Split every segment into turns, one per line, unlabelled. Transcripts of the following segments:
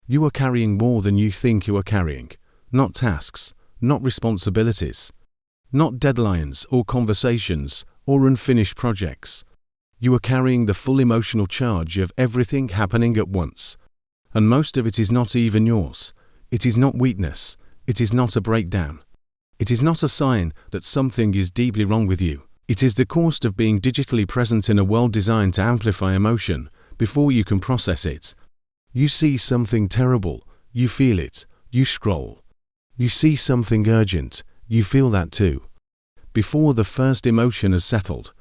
You are carrying more than you think you are carrying. Not tasks, not responsibilities, not deadlines or conversations or unfinished projects. You are carrying the full emotional charge of everything happening at once. And most of it is not even yours. It is not weakness. It is not a breakdown. It is not a sign that something is deeply wrong with you. It is the cost of being digitally present in a world designed to amplify emotion before you can process it. You see something terrible, you feel it, you scroll. You see something urgent, you feel that too. Before the first emotion has settled,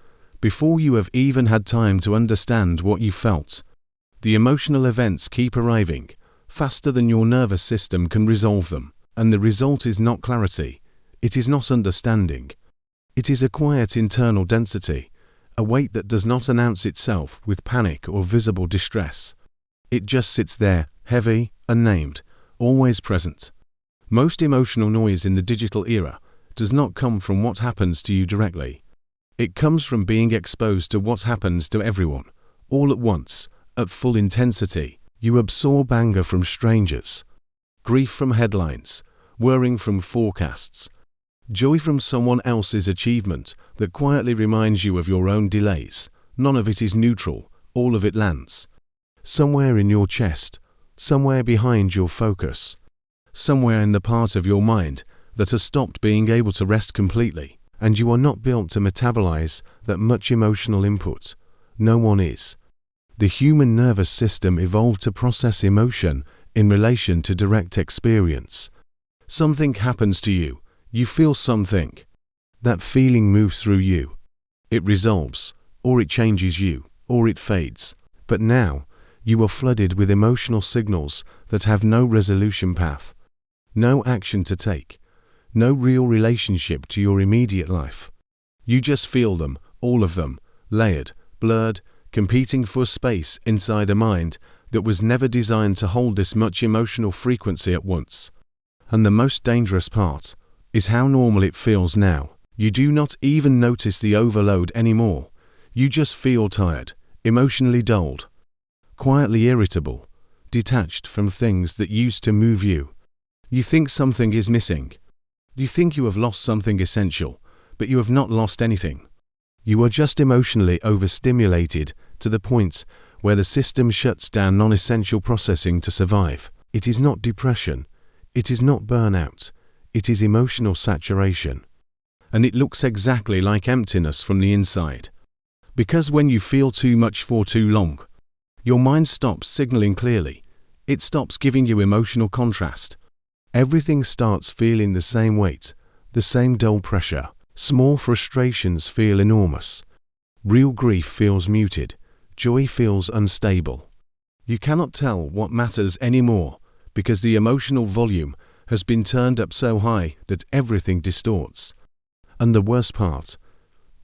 before you have even had time to understand what you felt, the emotional events keep arriving, faster than your nervous system can resolve them, and the result is not clarity, it is not understanding. It is a quiet internal density, a weight that does not announce itself with panic or visible distress. It just sits there, heavy, unnamed, always present. Most emotional noise in the digital era does not come from what happens to you directly. It comes from being exposed to what happens to everyone, all at once, at full intensity. You absorb anger from strangers, grief from headlines, worrying from forecasts, joy from someone else's achievement that quietly reminds you of your own delays. None of it is neutral, all of it lands. Somewhere in your chest, somewhere behind your focus, somewhere in the part of your mind that has stopped being able to rest completely, and you are not built to metabolize that much emotional input. No one is. The human nervous system evolved to process emotion in relation to direct experience. Something happens to you, you feel something. That feeling moves through you. It resolves, or it changes you, or it fades. But now, you are flooded with emotional signals that have no resolution path, no action to take, no real relationship to your immediate life. You just feel them, all of them, layered, blurred, competing for space inside a mind that was never designed to hold this much emotional frequency at once. And the most dangerous part is how normal it feels now. You do not even notice the overload anymore. You just feel tired, emotionally dulled, quietly irritable, detached from things that used to move you. You think something is missing. You think you have lost something essential, but you have not lost anything. You are just emotionally overstimulated to the point where the system shuts down non-essential processing to survive. It is not depression. It is not burnout. It is emotional saturation. And it looks exactly like emptiness from the inside. Because when you feel too much for too long, your mind stops signaling clearly. It stops giving you emotional contrast. Everything starts feeling the same weight, the same dull pressure. Small frustrations feel enormous. Real grief feels muted. Joy feels unstable. You cannot tell what matters anymore because the emotional volume has been turned up so high that everything distorts. And the worst part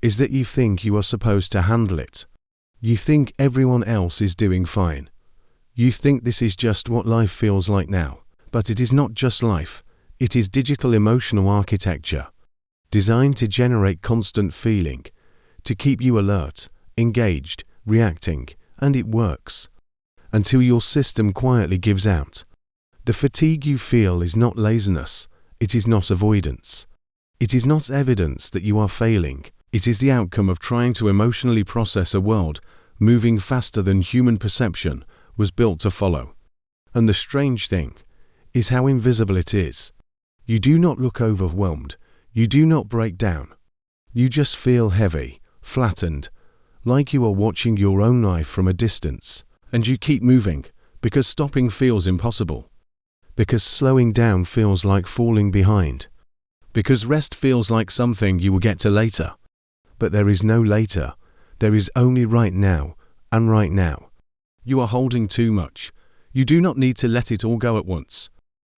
is that you think you are supposed to handle it. You think everyone else is doing fine. You think this is just what life feels like now. But it is not just life. It is digital emotional architecture, designed to generate constant feeling, to keep you alert, engaged, reacting, and it works. Until your system quietly gives out. The fatigue you feel is not laziness. It is not avoidance. It is not evidence that you are failing. It is the outcome of trying to emotionally process a world moving faster than human perception was built to follow. And the strange thing is how invisible it is. You do not look overwhelmed. You do not break down. You just feel heavy, flattened, like you are watching your own life from a distance. And you keep moving, because stopping feels impossible. Because slowing down feels like falling behind. Because rest feels like something you will get to later. But there is no later. There is only right now, and right now. You are holding too much. You do not need to let it all go at once.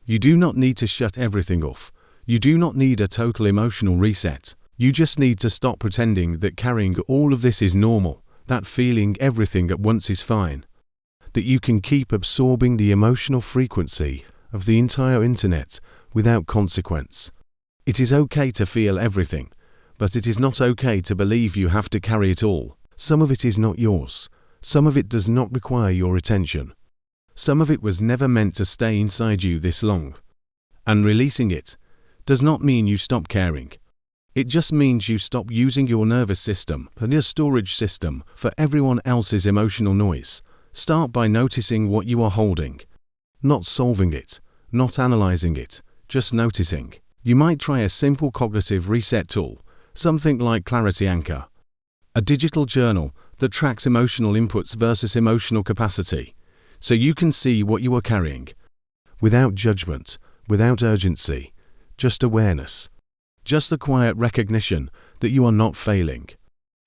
You do not need to shut everything off. You do not need a total emotional reset. You just need to stop pretending that carrying all of this is normal, that feeling everything at once is fine. That you can keep absorbing the emotional frequency of the entire internet without consequence. It is okay to feel everything, but it is not okay to believe you have to carry it all. Some of it is not yours. Some of it does not require your attention. Some of it was never meant to stay inside you this long. And releasing it does not mean you stop caring. It just means you stop using your nervous system and your storage system for everyone else's emotional noise. Start by noticing what you are holding. Not solving it, not analyzing it, just noticing. You might try a simple cognitive reset tool, something like Clarity Anchor, a digital journal that tracks emotional inputs versus emotional capacity, so you can see what you are carrying. Without judgment, without urgency, just awareness. Just the quiet recognition that you are not failing.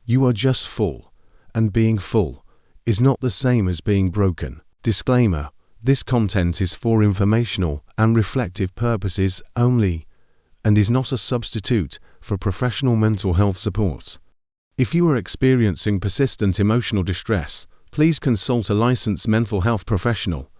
You are just full, and being full is not the same as being broken. Disclaimer: this content is for informational and reflective purposes only, and is not a substitute for professional mental health support. If you are experiencing persistent emotional distress, please consult a licensed mental health professional.